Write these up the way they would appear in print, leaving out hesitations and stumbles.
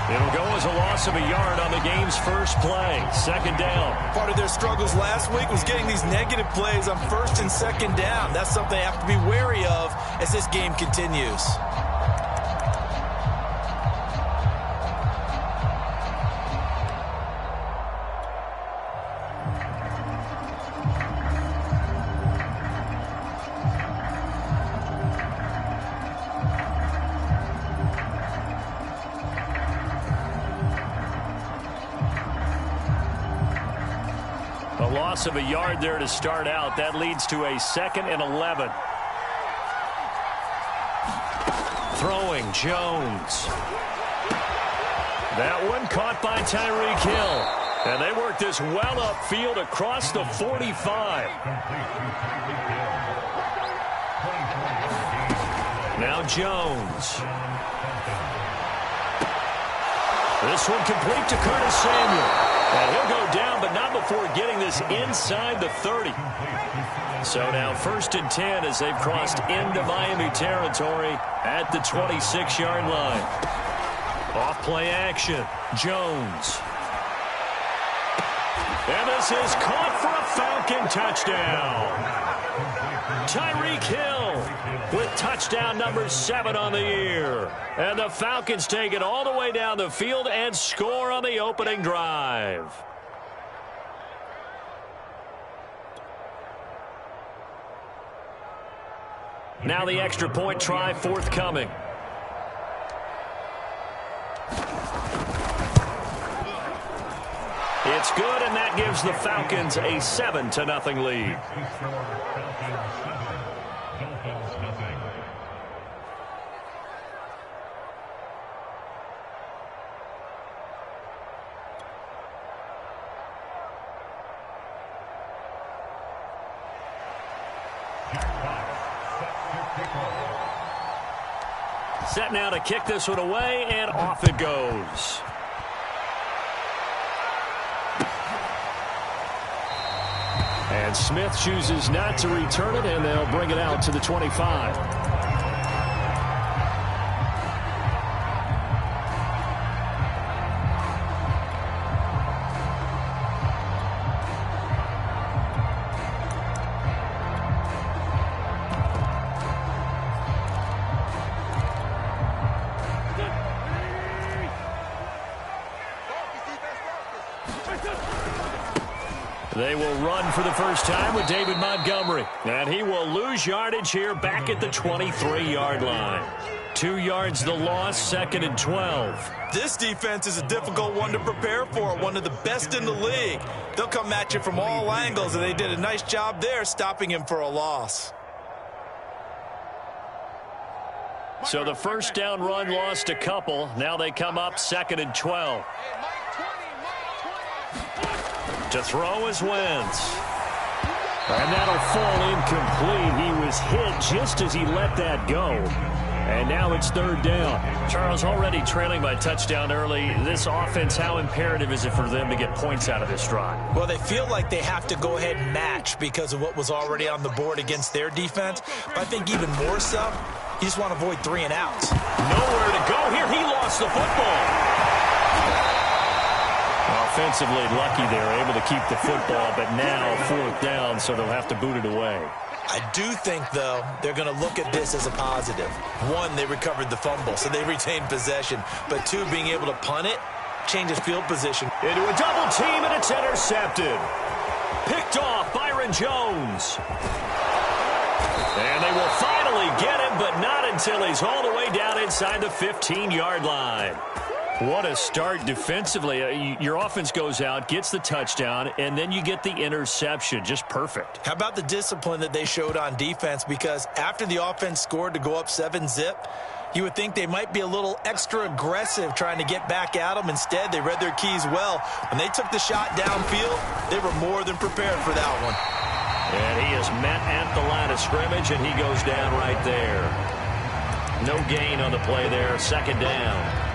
It'll go as a loss of a yard on the game's first play. Second down. Part of their struggles last week was getting these negative plays on first and second down. That's something they have to be wary of as this game continues. A loss of a yard there to start out. That leads to a 2nd and 11. Throwing, Jones. That one caught by Tyreek Hill. And they worked this well upfield across the 45. Now Jones. This one complete to Curtis Samuel. And he'll go down, but not before getting this inside the 30. So now 1st and 10 as they've crossed into Miami territory at the 26-yard line. Off play action. Jones. And this is caught for a Falcon touchdown. Tyreek Hill with touchdown number 7 on the year. And the Falcons take it all the way down the field and score on the opening drive. Now the extra point try forthcoming. It's good, and that gives the Falcons a 7-0 lead. Set now to kick this one away, and off it goes. And Smith chooses not to return it, and they'll bring it out to the 25. They will run for the first time with David Montgomery. And he will lose yardage here back at the 23-yard line. 2 yards the loss, 2nd and 12. This defense is a difficult one to prepare for, one of the best in the league. They'll come at you from all angles, and they did a nice job there stopping him for a loss. So the first down run lost a couple. Now they come up 2nd and 12. To throw is Wentz. And that'll fall incomplete. He was hit just as he let that go. And now it's 3rd down. Charles, already trailing by touchdown early. This offense, how imperative is it for them to get points out of this drive? Well, they feel like they have to go ahead and match because of what was already on the board against their defense. But I think even more so, you just want to avoid 3 and outs. Nowhere to go here. He lost the football. Offensively lucky they're able to keep the football, but now 4th down, so they'll have to boot it away. I do think, though, they're going to look at this as a positive. 1, they recovered the fumble, so they retained possession. But 2, being able to punt it, changes field position. Into a double team, and it's intercepted. Picked off Byron Jones. And they will finally get him, but not until he's all the way down inside the 15-yard line. What a start defensively. Your offense goes out, gets the touchdown, and then you get the interception. Just perfect. How about the discipline that they showed on defense? Because after the offense scored to go up 7-zip, you would think they might be a little extra aggressive trying to get back at them. Instead, they read their keys well. When they took the shot downfield, they were more than prepared for that one. And he is met at the line of scrimmage, and he goes down right there. No gain on the play there. 2nd down.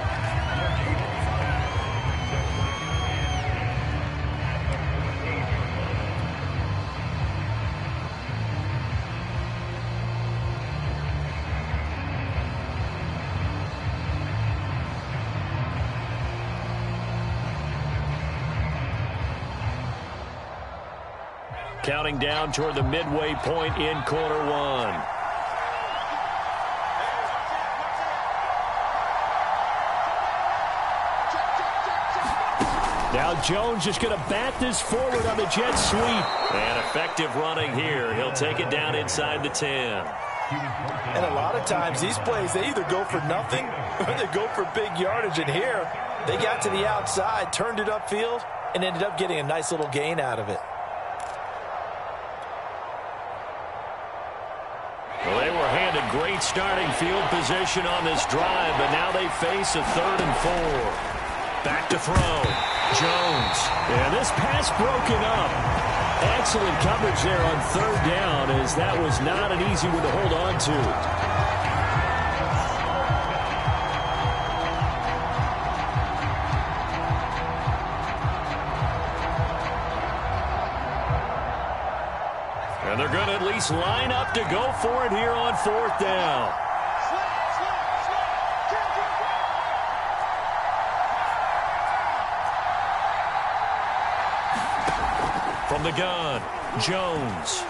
counting down toward the midway point in quarter one. Now Jones just going to bat this forward on the jet sweep. And effective running here. He'll take it down inside the 10. And a lot of times these plays, they either go for nothing or they go for big yardage. And here, they got to the outside, turned it upfield, and ended up getting a nice little gain out of it. Well, they were handed great starting field position on this drive, but now they face a 3rd and 4. Back to throw. Jones. And this pass broken up. Excellent coverage there on 3rd down, as that was not an easy one to hold on to. And they're going to at least line up to go for it here on 4th down. From the gun, Jones.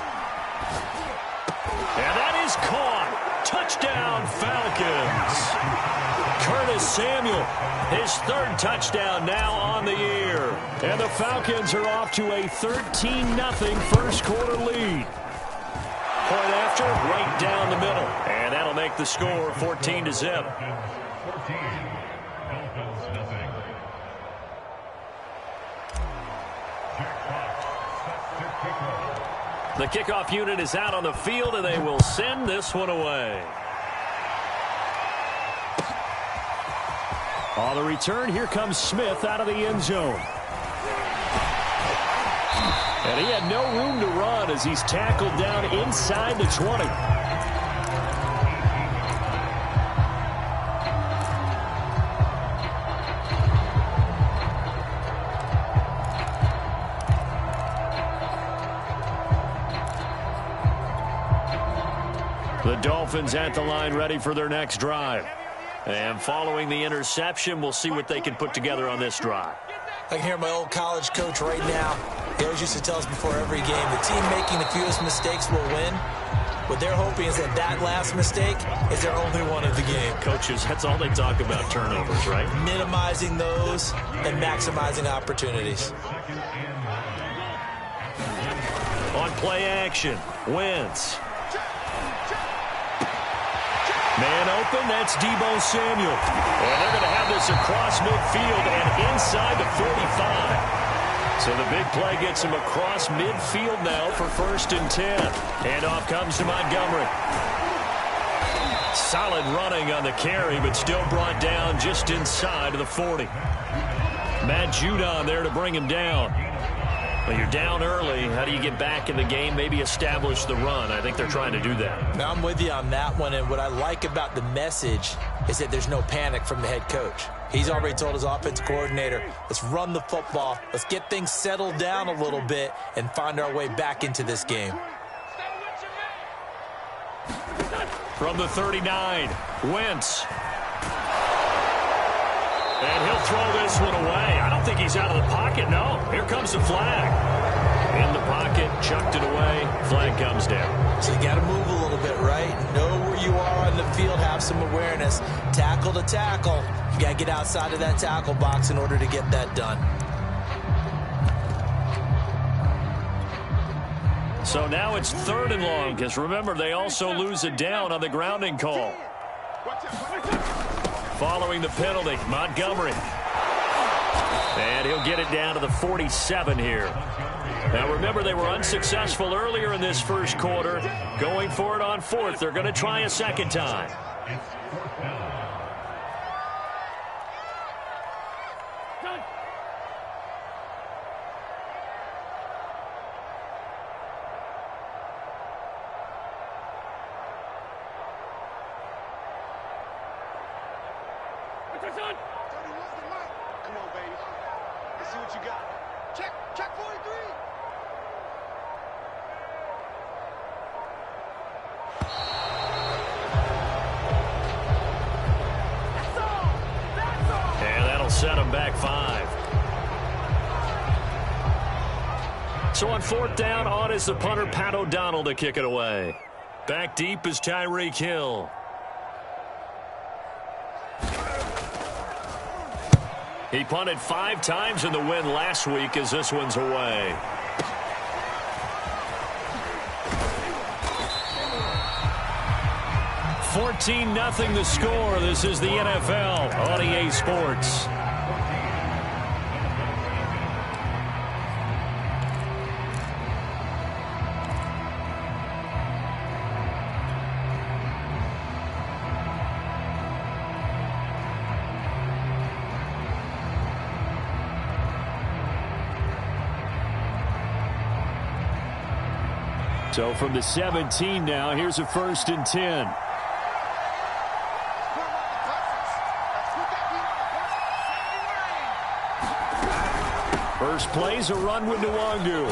And that is caught. Touchdown, Falcons. Curtis Samuel, his 3rd touchdown now on the year. And the Falcons are off to a 13-0 first quarter lead. Point after, right down the middle. And that'll make the score 14-0. The kickoff unit is out on the field, and they will send this one away. On the return, here comes Smith out of the end zone. And he had no room to run as he's tackled down inside the 20. The Dolphins at the line ready for their next drive. And following the interception, we'll see what they can put together on this drive. I can hear my old college coach right now. He always used to tell us before every game, the team making the fewest mistakes will win. What they're hoping is that that last mistake is their only one of the game. Coaches, that's all they talk about, turnovers, right? Minimizing those and maximizing opportunities. On play action, Wentz. Man open, that's Deebo Samuel. And they're going to have this across midfield and inside the 45. So the big play gets him across midfield now for 1st and 10. And off comes to Montgomery. Solid running on the carry, but still brought down just inside of the 40. Matt Judon there to bring him down. Well, you're down early. How do you get back in the game? Maybe establish the run. I think they're trying to do that. Now, I'm with you on that one, and what I like about the message is that there's no panic from the head coach. He's already told his offense coordinator, let's run the football, let's get things settled down a little bit and find our way back into this game. From the 39, Wentz. And he'll throw this one away. I don't think he's out of the pocket, no. Here comes the flag. In the pocket, chucked it away. Flag comes down. So you got to move a little bit, right? Know where you are on the field, have some awareness. Tackle to tackle. You got to get outside of that tackle box in order to get that done. So now it's 3rd and long, because remember, they also lose it down on the grounding call. Following the penalty, Montgomery. And he'll get it down to the 47 here. Now remember, they were unsuccessful earlier in this first quarter. Going for it on 4th. They're going to try a second time. Come on, baby. Let's see what you got. Check 43. And that'll set them back 5. So on fourth down, on is the punter, Pat O'Donnell, to kick it away. Back deep is Tyreek Hill. He punted 5 times in the win last week as this one's away. $14-0 the score. This is the NFL on EA Sports. So from the 17 now, here's a 1st and 10. First play's a run with Nwangu.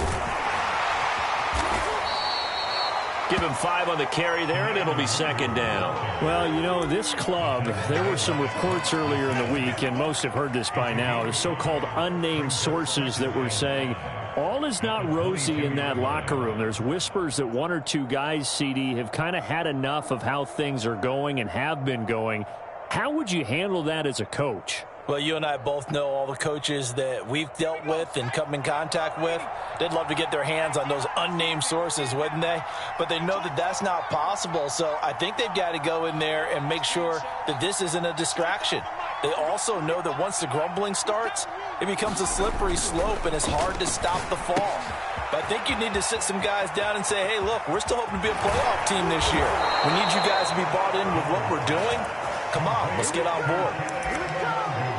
Give him 5 on the carry there, and it'll be 2nd down. Well, you know, this club, there were some reports earlier in the week, and most have heard this by now, the so-called unnamed sources that were saying all is not rosy in that locker room. There's whispers that 1 or 2 guys, CD, have kind of had enough of how things are going and have been going. How would you handle that as a coach? Well, you and I both know all the coaches that we've dealt with and come in contact with. They'd love to get their hands on those unnamed sources, wouldn't they? But they know that that's not possible, so I think they've got to go in there and make sure that this isn't a distraction. They also know that once the grumbling starts, it becomes a slippery slope and it's hard to stop the fall. But I think you need to sit some guys down and say, hey, look, we're still hoping to be a playoff team this year. We need you guys to be bought in with what we're doing. Come on, let's get on board.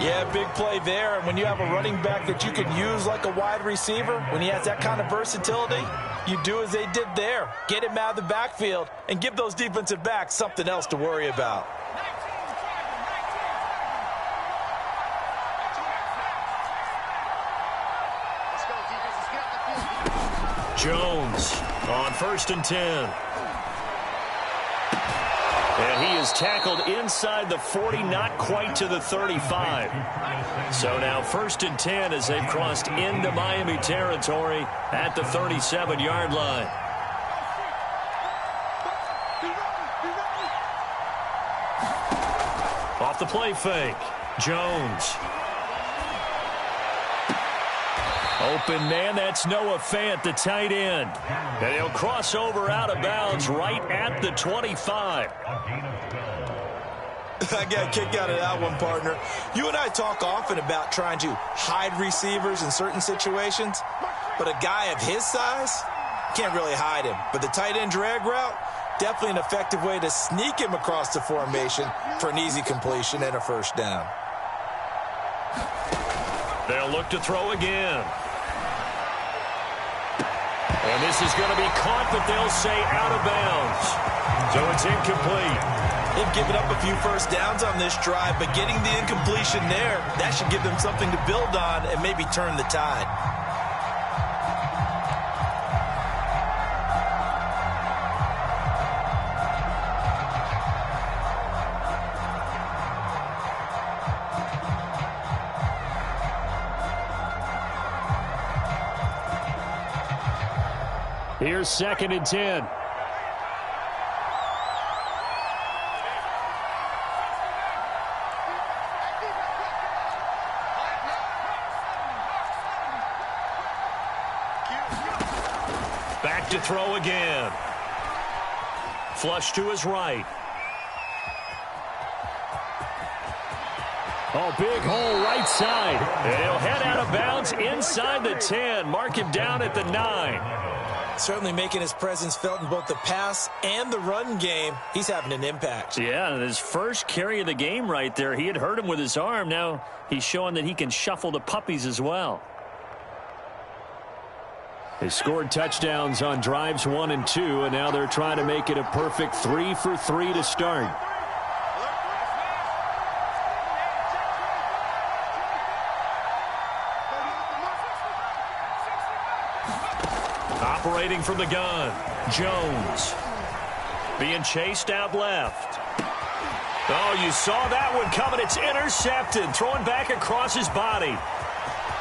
Yeah, big play there. And when you have a running back that you can use like a wide receiver, when he has that kind of versatility, you do as they did there. Get him out of the backfield and give those defensive backs something else to worry about. Jones on 1st and 10. And he is tackled inside the 40, not quite to the 35. So now 1st and 10 as they've crossed into Miami territory at the 37-yard line. Off the play fake, Jones. Open man, that's Noah Fant, the tight end. And he'll cross over out of bounds right at the 25. I got a kick out of that one, partner. You and I talk often about trying to hide receivers in certain situations, but a guy of his size can't really hide him. But the tight end drag route, definitely an effective way to sneak him across the formation for an easy completion and a 1st down. They'll look to throw again. And this is going to be caught, but they'll say out of bounds. So it's incomplete. They've given up a few 1st downs on this drive, but getting the incompletion there, that should give them something to build on and maybe turn the tide. Here's 2nd and 10. Back to throw again. Flush to his right. Oh, big hole right side. And he'll head out of bounds inside the 10. Mark him down at the 9. Certainly making his presence felt in both the pass and the run game. He's having an impact. Yeah, his first carry of the game right there. He had hurt him with his arm. Now he's showing that he can shuffle the puppies as well. They scored touchdowns on drives 1 and 2, and now they're trying to make it a perfect 3 for 3 to start. Operating from the gun, Jones. Being chased out left. Oh, you saw that one coming. It's intercepted. Throwing back across his body.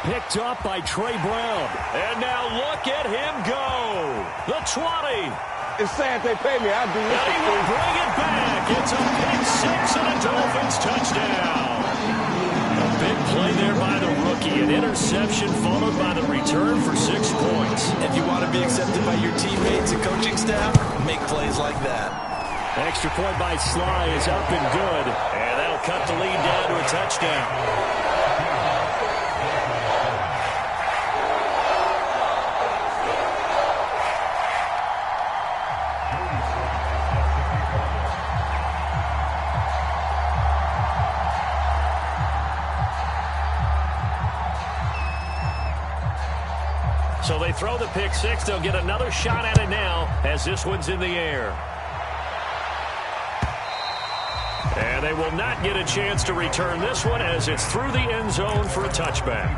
picked up by Trey Brown. And now look at him go. The 20. It's sad they pay me. I'll do this. And he will bring it back. It's a pick six and a Dolphins touchdown. A big play there by the rookie. An interception followed by the return for 6 points. If you want to be accepted by your teammates and coaching staff, make plays like that. Extra point by Sly is up and good. And that'll cut the lead down to a touchdown. So they throw the pick six. They'll get another shot at it now as this one's in the air. And they will not get a chance to return this one as it's through the end zone for a touchback.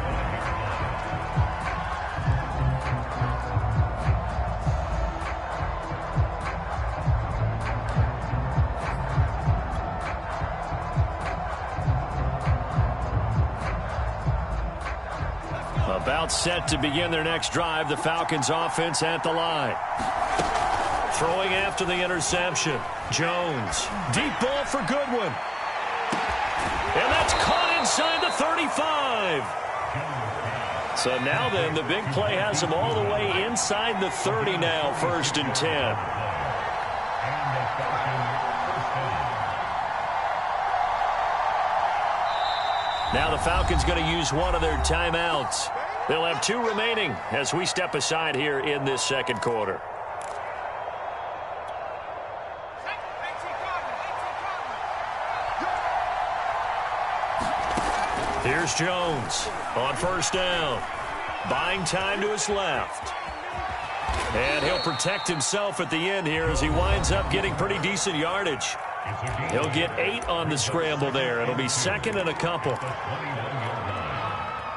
About set to begin their next drive. The Falcons offense at the line. Throwing after the interception. Jones. Deep ball for Goodwin. And that's caught inside the 35. So now then, the big play has them all the way inside the 30 now, 1st and 10. Now the Falcons going to use one of their timeouts. They'll have 2 remaining as we step aside here in this second quarter. Here's Jones on 1st down. Buying time to his left. And he'll protect himself at the end here as he winds up getting pretty decent yardage. He'll get 8 on the scramble there. It'll be 2nd and a couple.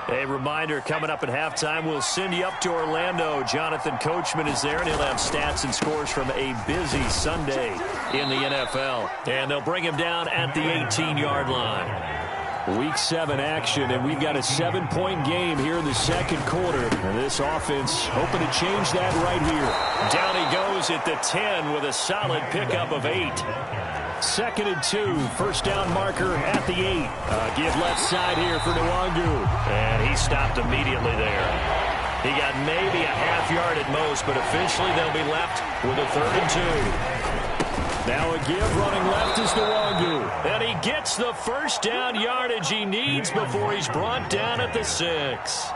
A reminder, coming up at halftime, we'll send you up to Orlando. Jonathan Coachman is there, and he'll have stats and scores from a busy Sunday in the NFL. And they'll bring him down at the 18-yard line. Week 7 action, and we've got a 7-point game here in the second quarter. And this offense hoping to change that right here. Down he goes at the 10 with a solid pickup of 8. 2nd and 2, 1st down marker at the 8. Give left side here for Nwangu. And he stopped immediately there. He got maybe a half yard at most, but officially they'll be left with a 3rd and 2. Now a give running left is Nwangu. And he gets the 1st down yardage he needs before he's brought down at the 6.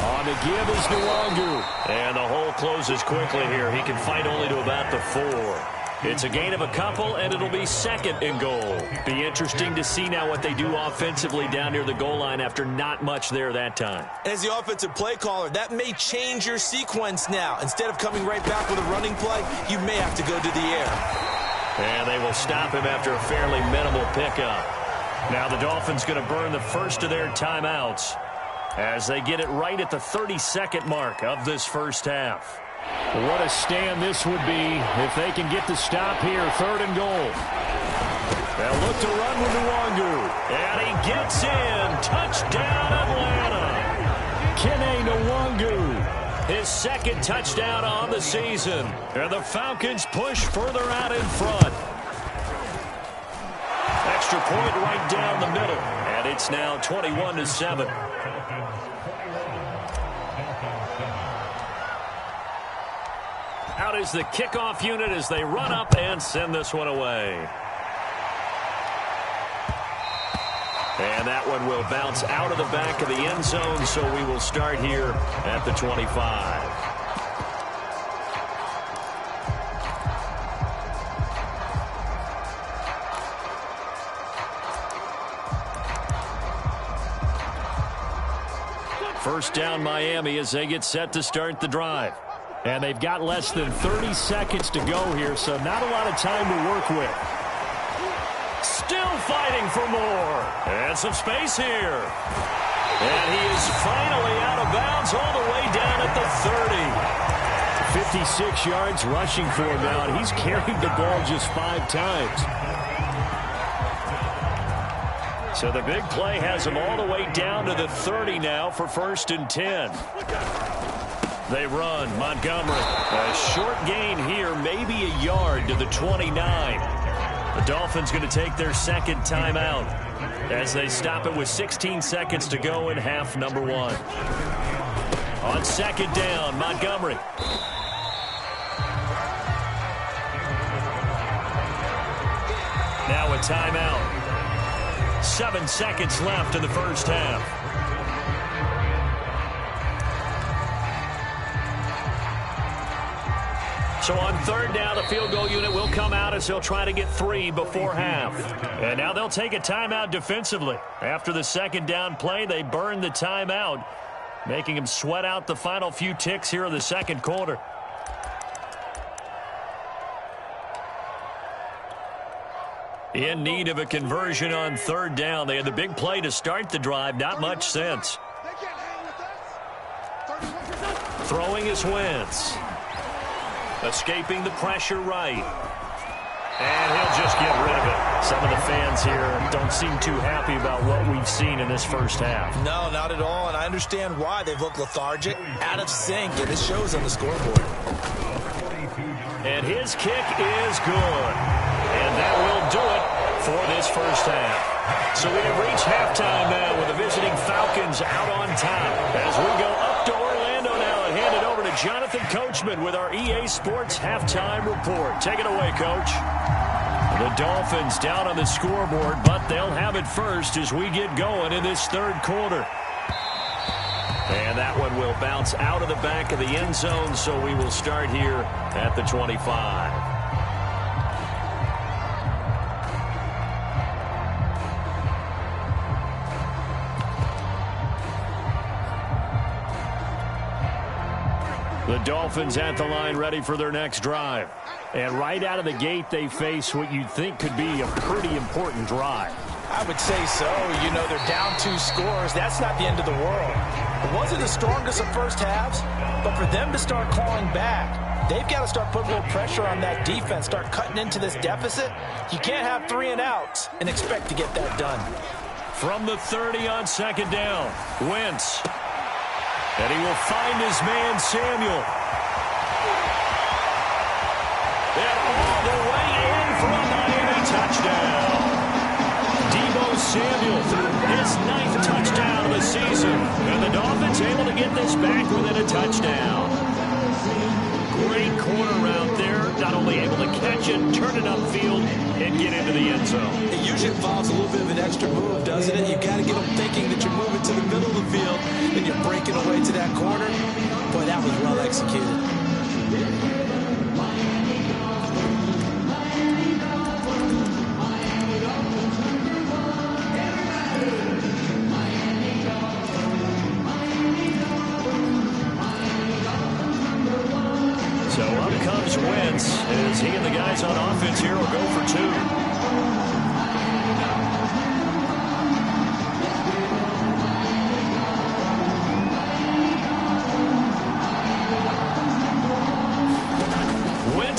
On the give is Nwangu. And the hole closes quickly here. He can fight only to about the 4. It's a gain of a couple, and it'll be 2nd and goal. Be interesting to see now what they do offensively down near the goal line after not much there that time. As the offensive play caller, that may change your sequence now. Instead of coming right back with a running play, you may have to go to the air. And they will stop him after a fairly minimal pickup. Now the Dolphins going to burn the first of their timeouts as they get it right at the 32nd mark of this first half. What a stand this would be if they can get the stop here. 3rd and goal. They'll look to run with Nwangu. And he gets in. Touchdown, Atlanta. Kene Nwangu. His 2nd touchdown on the season. And the Falcons push further out in front. Extra point right down the middle. And it's now 21-7. Out is the kickoff unit as they run up and send this one away. And that one will bounce out of the back of the end zone, so we will start here at the 25. First down Miami as they get set to start the drive. And they've got less than 30 seconds to go here, so not a lot of time to work with. Still fighting for more. And some space here. And he is finally out of bounds all the way down at the 30. 56 yards rushing for him now, and he's carried the ball just 5 times. So the big play has them all the way down to the 30 now for 1st and 10. They run. Montgomery. A short gain here, maybe a yard to the 29. The Dolphins going to take their second timeout as they stop it with 16 seconds to go in half number 1. On 2nd down, Montgomery. Now a timeout. 7 seconds left in the first half. So on 3rd down, the field goal unit will come out as they'll try to get 3 before half. And now they'll take a timeout defensively. After the 2nd down play, they burn the timeout, making them sweat out the final few ticks here in the 2nd quarter. In need of a conversion on 3rd down. They had the big play to start the drive. Not much sense. Throwing is Wentz. Escaping the pressure right. And he'll just get rid of it. Some of the fans here don't seem too happy about what we've seen in this first half. No, not at all, and I understand why. They've looked lethargic, out of sync, and it shows on the scoreboard. And his kick is good. And that will do it for this first half. So we have reached halftime now with the visiting Falcons out on top. As we go up to Orlando now and hand it over to Jonathan Coachman with our EA Sports Halftime Report. Take it away, Coach. The Dolphins down on the scoreboard, but they'll have it first as we get going in this 3rd quarter. And that one will bounce out of the back of the end zone, so we will start here at the 25. The Dolphins at the line ready for their next drive. And right out of the gate, they face what you'd think could be a pretty important drive. I would say so. You know, they're down 2 scores. That's not the end of the world. It wasn't the strongest of first halves, but for them to start clawing back, they've got to start putting a little pressure on that defense, start cutting into this deficit. You can't have 3 and outs and expect to get that done. From the 30 on 2nd down, Wentz. And he will find his man, Samuel. And all the way in for a Miami touchdown. Deebo Samuel, his 9th touchdown of the season. And the Dolphins able to get this back within a touchdown. Great corner route there. Not only able to catch it, turn it upfield, and get into the end zone. It usually involves a little bit of an extra move, doesn't it? You've got to get them thinking that you're moving to the middle of the field and you're breaking away to that corner. Boy, that was well executed. So up comes Wentz as he and the guys on offense here will go for 2.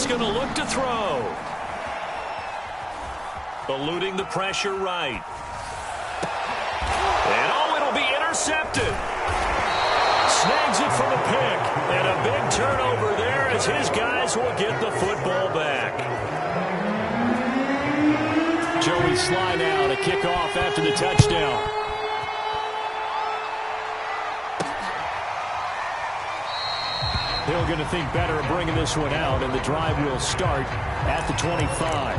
Going to look to throw. Eluding the pressure right. And oh, it'll be intercepted. Snags it from a pick. And a big turnover there as his guys will get the football back. Joey Sly now to kick off after the touchdown. Hill going to think better of bringing this one out, and the drive will start at the 25.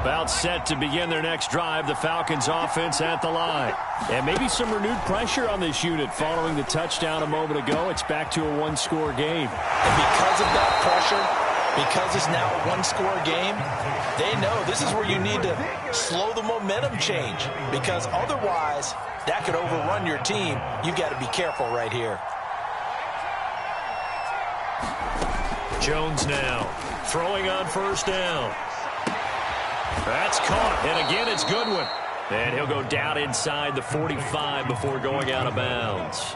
About set to begin their next drive, the Falcons offense at the line. And maybe some renewed pressure on this unit following the touchdown a moment ago. It's back to a 1-score game. And because of that pressure, because it's now a 1-score game, they know this is where you need to slow the momentum change, because otherwise that could overrun your team. You got to be careful right here. Jones now throwing on 1st down. That's caught, and again it's Goodwin. And he'll go down inside the 45 before going out of bounds.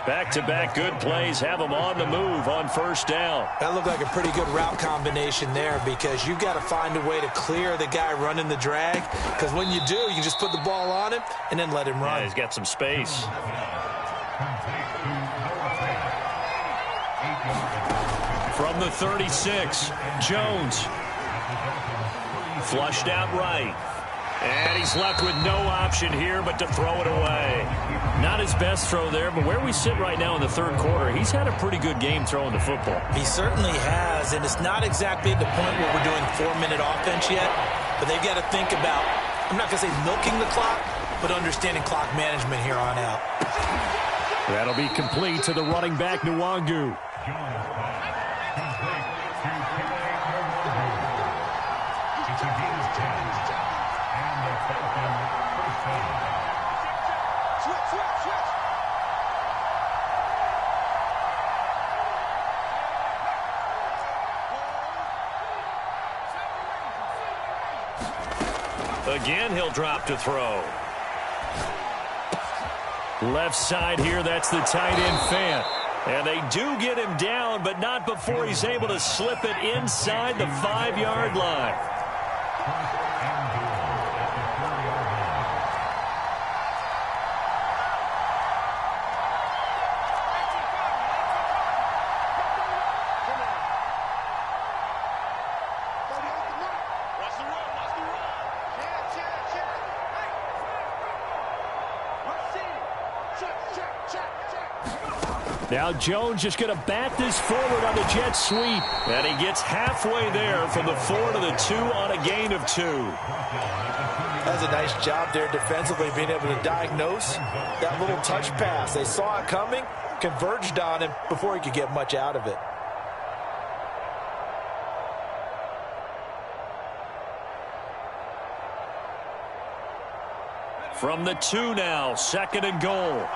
Back-to-back good plays have them on the move on first down. That looked like a pretty good route combination there, because you've got to find a way to clear the guy running the drag, because when you do, you just put the ball on him and then let him run. Yeah, he's got some space. From the 36, Jones. Flushed out right. And he's left with no option here but to throw it away. Not his best throw there, but where we sit right now in the third quarter, he's had a pretty good game throwing the football. He certainly has, and it's not exactly at the point where we're doing 4-minute offense yet, but they've got to think about, I'm not going to say milking the clock, but understanding clock management here on out. That'll be complete to the running back, Nwangu. Again, he'll drop to throw. Left side here, that's the tight end Fant. And they do get him down, but not before he's able to slip it inside the 5-yard line. Now Jones just going to bat this forward on the jet sweep. And he gets halfway there from the 4 to the 2 on a gain of 2. That's a nice job there defensively, being able to diagnose that little touch pass. They saw it coming, converged on him before he could get much out of it. From the 2 now, 2nd and goal.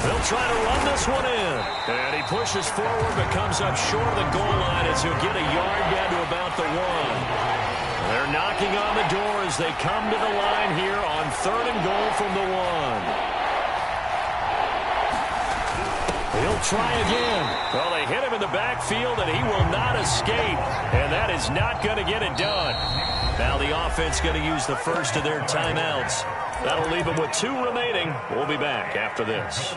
They'll try to run this one in. And he pushes forward but comes up short of the goal line as he'll get a yard down to about the 1. They're knocking on the door as they come to the line here on 3rd and goal from the 1. He'll try again. Well, they hit him in the backfield, and he will not escape. And that is not going to get it done. Now the offense going to use the first of their timeouts. That'll leave them with 2 remaining. We'll be back after this.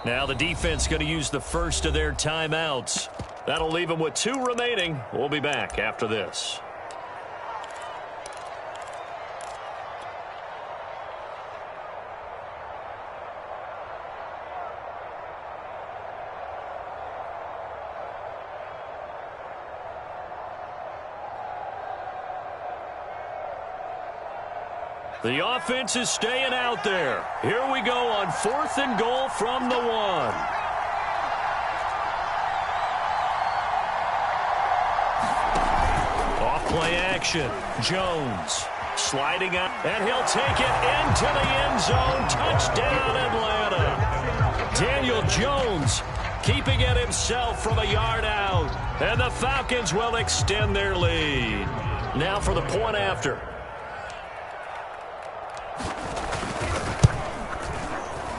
Now the defense going to use the first of their timeouts. That'll leave them with 2 remaining. We'll be back after this. The offense is staying out there. Here we go on 4th and goal from the 1. Off play action. Jones sliding out, and he'll take it into the end zone. Touchdown, Atlanta. Daniel Jones keeping it himself from a yard out. And the Falcons will extend their lead. Now for the point after.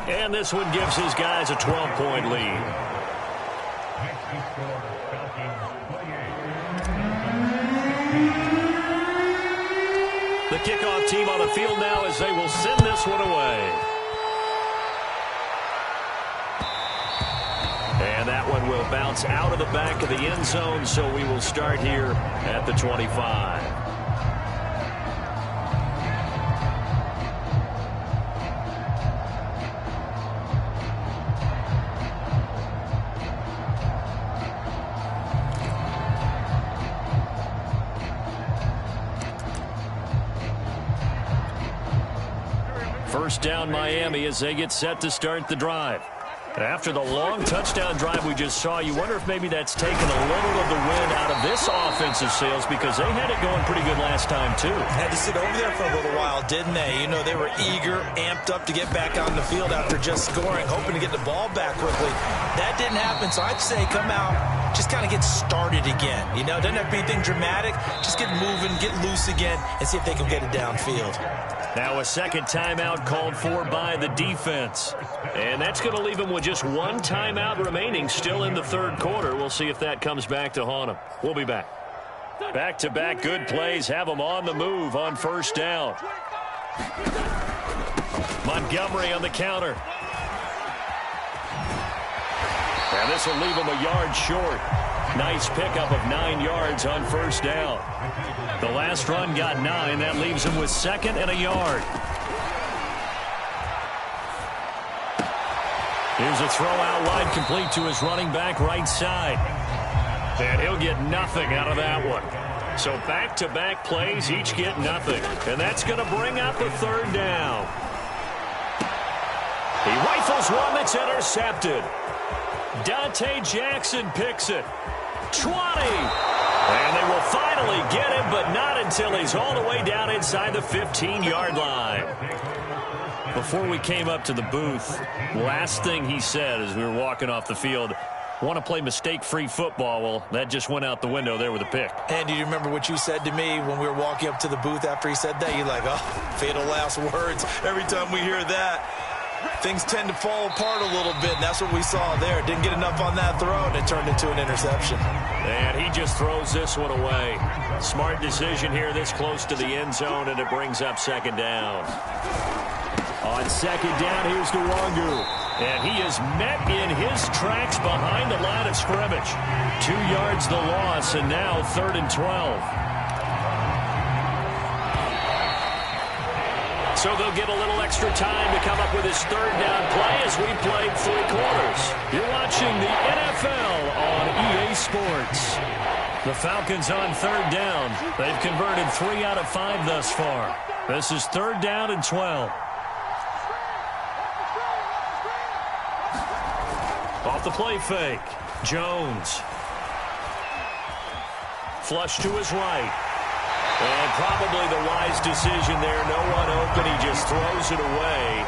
And this one gives his guys a 12-point lead. The kickoff team on the field now as they will send this one away. And that one will bounce out of the back of the end zone, so we will start here at the 25. First down Miami as they get set to start the drive. After the long touchdown drive we just saw, you wonder if maybe that's taken a little of the wind out of this offensive sails because they had it going pretty good last time, too. Had to sit over there for a little while, didn't they? You know, they were eager, amped up to get back on the field after just scoring, hoping to get the ball back quickly. That didn't happen, so I'd say come out, just kind of get started again. You know, doesn't have to be anything dramatic. Just get moving, get loose again, and see if they can get it downfield. Now a second timeout called for by the defense. And that's going to leave them with just one timeout remaining still in the third quarter. We'll see if that comes back to haunt them. We'll be back. Back-to-back good plays have them on the move on first down. Montgomery on the counter. And this will leave them a yard short. Nice pickup of 9 yards on first down. The last run got 9. That leaves him with second and a yard. Here's a throw out wide, complete to his running back right side. And he'll get nothing out of that one. So back-to-back plays, each get nothing. And that's going to bring up a third down. He rifles one that's intercepted. Dante Jackson picks it. 20. And they will finally get him, but not until he's all the way down inside the 15-yard line. Before we came up to the booth, last thing he said as we were walking off the field, want to play mistake-free football. Well, that just went out the window there with a pick. And do you remember what you said to me when we were walking up to the booth after he said that? You're like, oh, fatal last words. Every time we hear that, things tend to fall apart a little bit, and that's what we saw there. Didn't get enough on that throw, and it turned into an interception. And he just throws this one away. Smart decision here this close to the end zone, and it brings up second down. On second down, here's Nwangu. And he is met in his tracks behind the line of scrimmage. 2 yards the loss, and now 3rd and 12. So they'll get a little extra time to come up with his third down play as we played 3 quarters. You're watching the NFL on EA Sports. The Falcons on third down. They've converted 3 out of 5 thus far. This is 3rd down and 12. Off the play fake. Jones. Flush to his right. And probably the wise decision there. No one open. He just throws it away.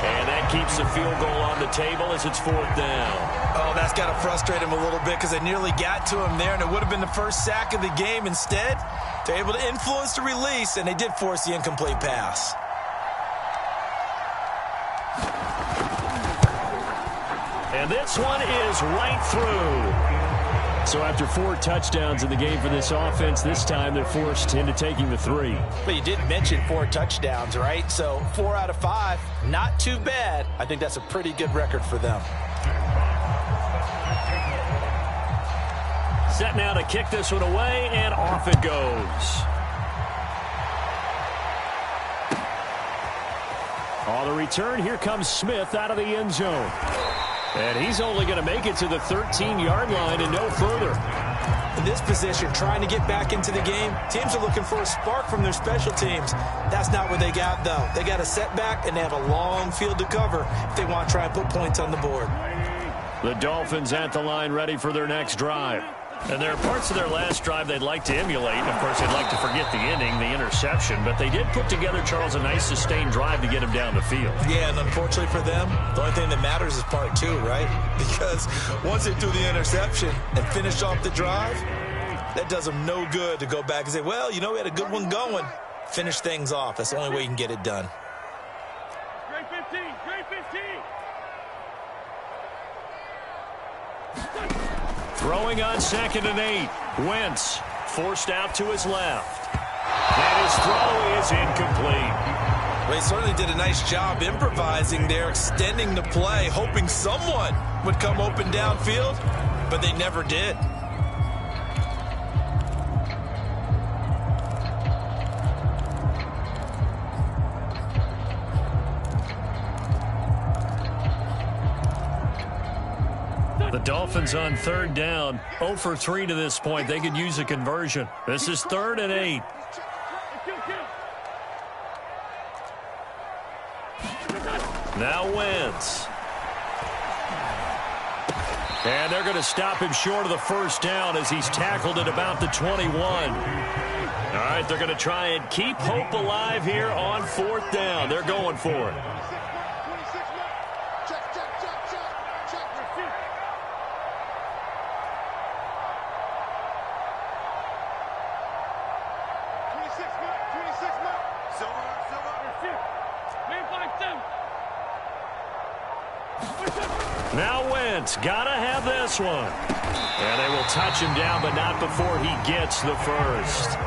And that keeps the field goal on the table as it's 4th down. Oh, that's got to frustrate him a little bit because they nearly got to him there, and it would have been the first sack of the game. Instead, they're able to influence the release, and they did force the incomplete pass. And this one is right through. So after 4 touchdowns in the game for this offense, this time they're forced into taking the 3. But you did mention 4 touchdowns, right? So 4 out of 5, not too bad. I think that's a pretty good record for them. Set now to kick this one away, and off it goes. On the return, here comes Smith out of the end zone. And he's only going to make it to the 13-yard line and no further. In this position, trying to get back into the game, teams are looking for a spark from their special teams. That's not what they got, though. They got a setback, and they have a long field to cover if they want to try and put points on the board. The Dolphins at the line ready for their next drive. And there are parts of their last drive they'd like to emulate. Of course, they'd like to forget the inning, the interception. But they did put together, Charles, a nice sustained drive to get him down the field. Yeah, and unfortunately for them, the only thing that matters is part 2, right? Because once they do the interception and finish off the drive, that does them no good to go back and say, well, you know, we had a good one going. Finish things off. That's the only way you can get it done. Grade 15, grade 15. Throwing on 2nd and 8. Wentz forced out to his left. And his throw is incomplete. Well, he certainly did a nice job improvising there, extending the play, hoping someone would come open downfield, but they never did. The Dolphins on 3rd down, 0 for 3 to this point. They could use a conversion. This is 3rd and 8. Now Wentz. And they're going to stop him short of the first down as he's tackled at about the 21. All right, they're going to try and keep hope alive here on 4th down. They're going for it. Now Wentz, gotta have this one. And they will touch him down, but not before he gets the first.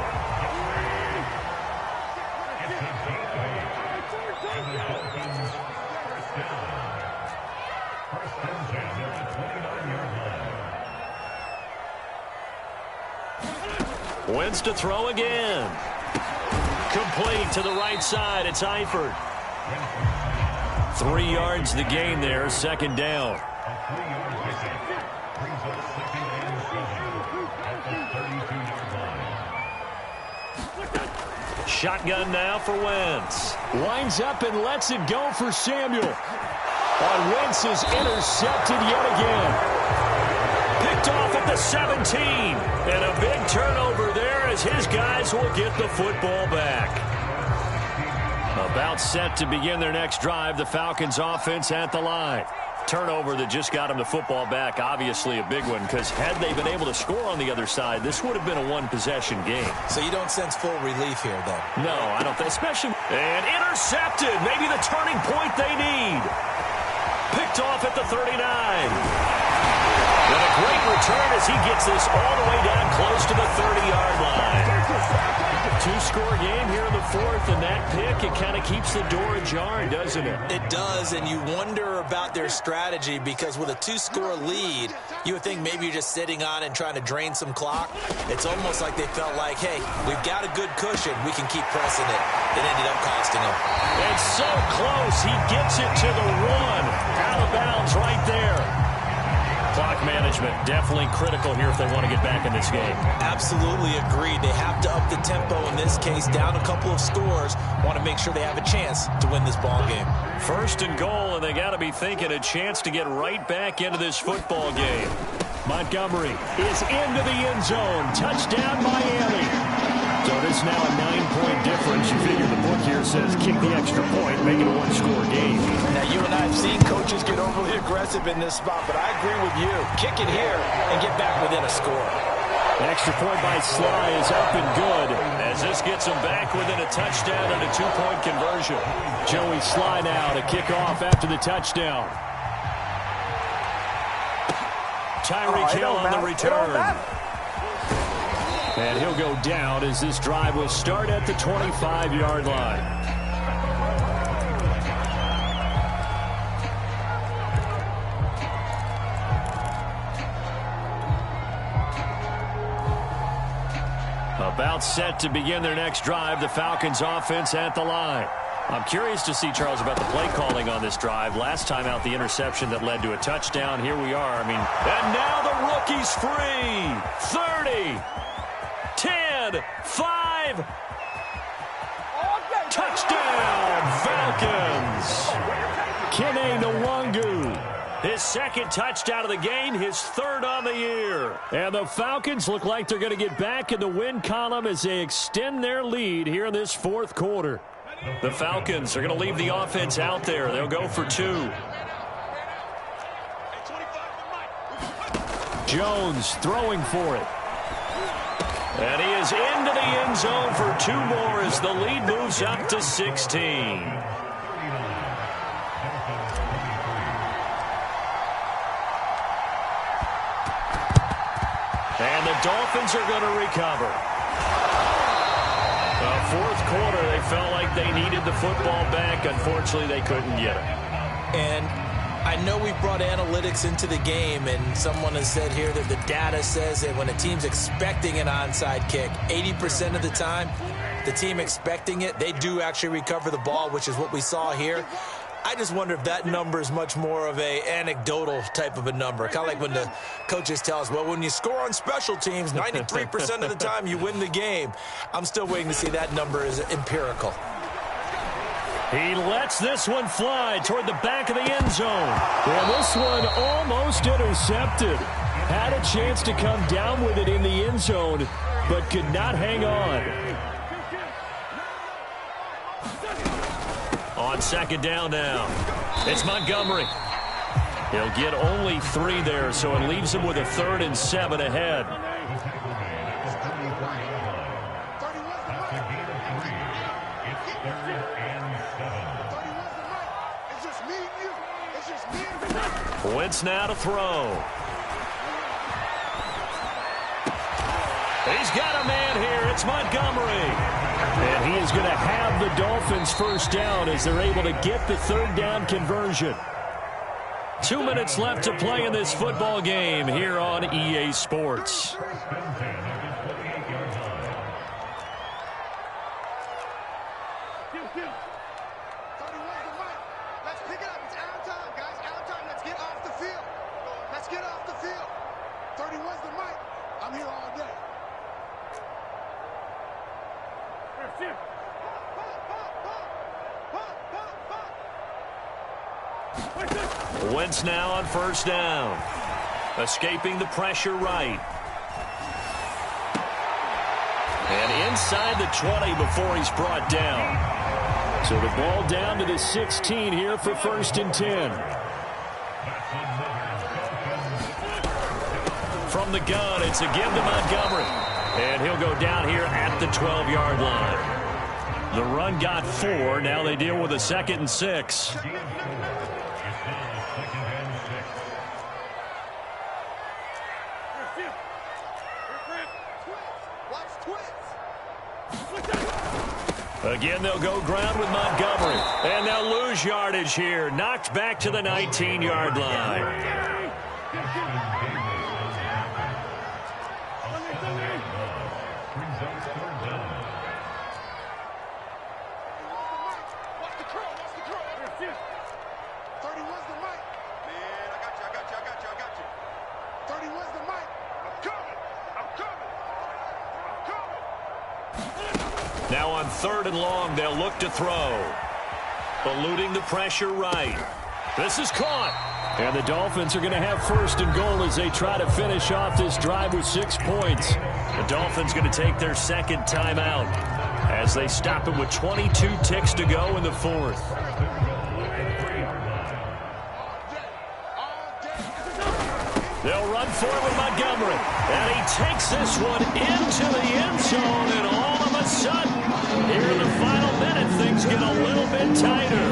Wentz to throw again. Complete to the right side. It's Eifert. 3 yards the gain there, 2nd down. Shotgun now for Wentz. Winds up and lets it go for Samuel. And Wentz is intercepted yet again. Picked off at the 17. And a big turnover there as his guys will get the football back. About set to begin their next drive, the Falcons offense at the line. Turnover that just got them the football back, obviously a big one, because had they been able to score on the other side, this would have been a one-possession game. So you don't sense full relief here, though? No, I don't think, especially. And intercepted, maybe the turning point they need. Picked off at the 39. And a great return as he gets this all the way down close to the 30-yard line. 2-score game here in the 4th, and that pick, it kind of keeps the door ajar, doesn't it? It does, and you wonder about their strategy because with a 2-score lead, you would think maybe you're just sitting on and trying to drain some clock. It's almost like they felt like, hey, we've got a good cushion. We can keep pressing it. It ended up costing them. And so close. He gets it to the 1. Out of bounds right there. Clock management definitely critical here if they want to get back in this game. Absolutely agreed. They have to up the tempo in this case, down a couple of scores. Want to make sure they have a chance to win this ball game. 1st and goal, and they got to be thinking a chance to get right back into this football game. Montgomery is into the end zone. Touchdown, Miami. So this is now a 9-point difference. You figure the book here says kick the extra point, make it a 1-score game. Now, you and I have seen coaches get overly aggressive in this spot, but I agree with you. Kick it here and get back within a score. The extra point by Sly is up and good. As this gets them back within a touchdown and a 2-point conversion. Joey Sly now to kick off after the touchdown. Tyreek Hill on the return. And he'll go down as this drive will start at the 25-yard line. About set to begin their next drive, the Falcons offense at the line. I'm curious to see, Charles, about the play calling on this drive. Last time out, the interception that led to a touchdown. Here we are. And now the rookie's free. 30. 10, 5, touchdown, Falcons. Kene Nwangu. His 2nd touchdown of the game, his 3rd on the year. And the Falcons look like they're going to get back in the win column as they extend their lead here in this 4th quarter. The Falcons are going to leave the offense out there. They'll go for 2. Jones throwing for it. And he is into the end zone for 2 more as the lead moves up to 16. And the Dolphins are going to recover. The 4th quarter, they felt like they needed the football back. Unfortunately, they couldn't get it. And I know we brought analytics into the game, and someone has said here that the data says that when a team's expecting an onside kick, 80% of the time, the team expecting it, they do actually recover the ball, which is what we saw here. I just wonder if that number is much more of a anecdotal type of a number. Kind of like when the coaches tell us, well, when you score on special teams, 93% of the time you win the game. I'm still waiting to see that number is empirical. He lets this one fly toward the back of the end zone. And this one almost intercepted. Had a chance to come down with it in the end zone, but could not hang on. On second down now, it's Montgomery. He'll get only 3 there, so it leaves him with a 3rd and 7 ahead. Wentz now to throw. He's got a man here. It's Montgomery. And he is going to have the Dolphins first down as they're able to get the 3rd down conversion. 2 minutes left to play in this football game here on EA Sports. Let's pick it up. It's out time, guys. Out time. Let's get off the field. Let's get off the field. 31's the mic. I'm here all day. Wentz now on first down. Escaping the pressure right. And inside the 20 before he's brought down. So the ball down to the 16 here for 1st and 10. From the gun, it's a give to Montgomery. And he'll go down here at the 12-yard line. The run got 4. Now they deal with a 2nd and 6. Again, they'll go ground with Montgomery. And they'll lose yardage here. Knocked back to the 19-yard line. Now on 3rd and long, they'll look to throw. Eluding the pressure right. This is caught. And the Dolphins are going to have 1st and goal as they try to finish off this drive with 6 points. The Dolphins going to take their 2nd timeout as they stop it with 22 ticks to go in the 4th. They'll run forward with Montgomery. And he takes this one into the end zone. And all of a sudden, here in the final minute, things get a little bit tighter.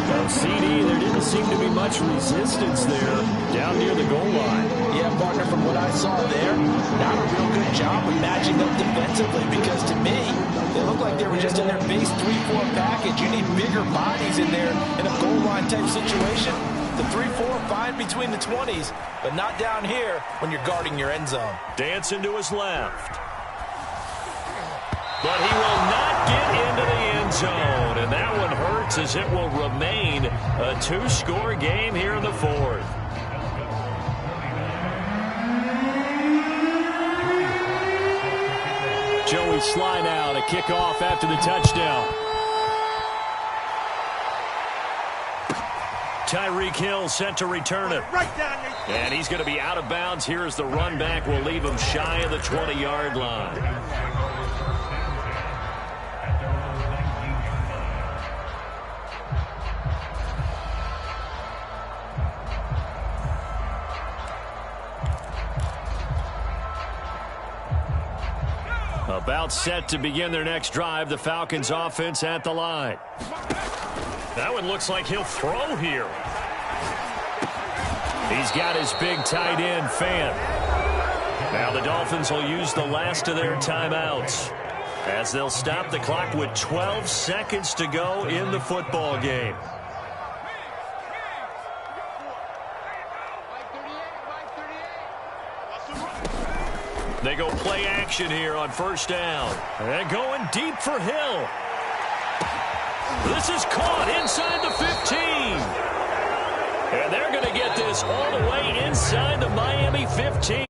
Well, CD, there didn't seem to be much resistance there down near the goal line. Yeah, partner, from what I saw there, not a real good job of matching up defensively because to me, they look like they were just in their base 3-4 package. You need bigger bodies in there in a goal line type situation. The 3-4 fine between the 20s, but not down here when you're guarding your end zone. Dancing to his left. But he will not get into the end zone, and that one hurts as it will remain a 2-score game here in the 4th. Joey Sly now to kick off after the touchdown. Tyreek Hill set to return it. And he's going to be out of bounds here as the run back will leave him shy of the 20-yard line. About set to begin their next drive. The Falcons offense at the line. That one looks like he'll throw here. He's got his big tight end, Fan. Now the Dolphins will use the last of their timeouts as they'll stop the clock with 12 seconds to go in the football game. They go play action here on first down. And going deep for Hill. This is caught inside the 15. And they're going to get this all the way inside the Miami 15.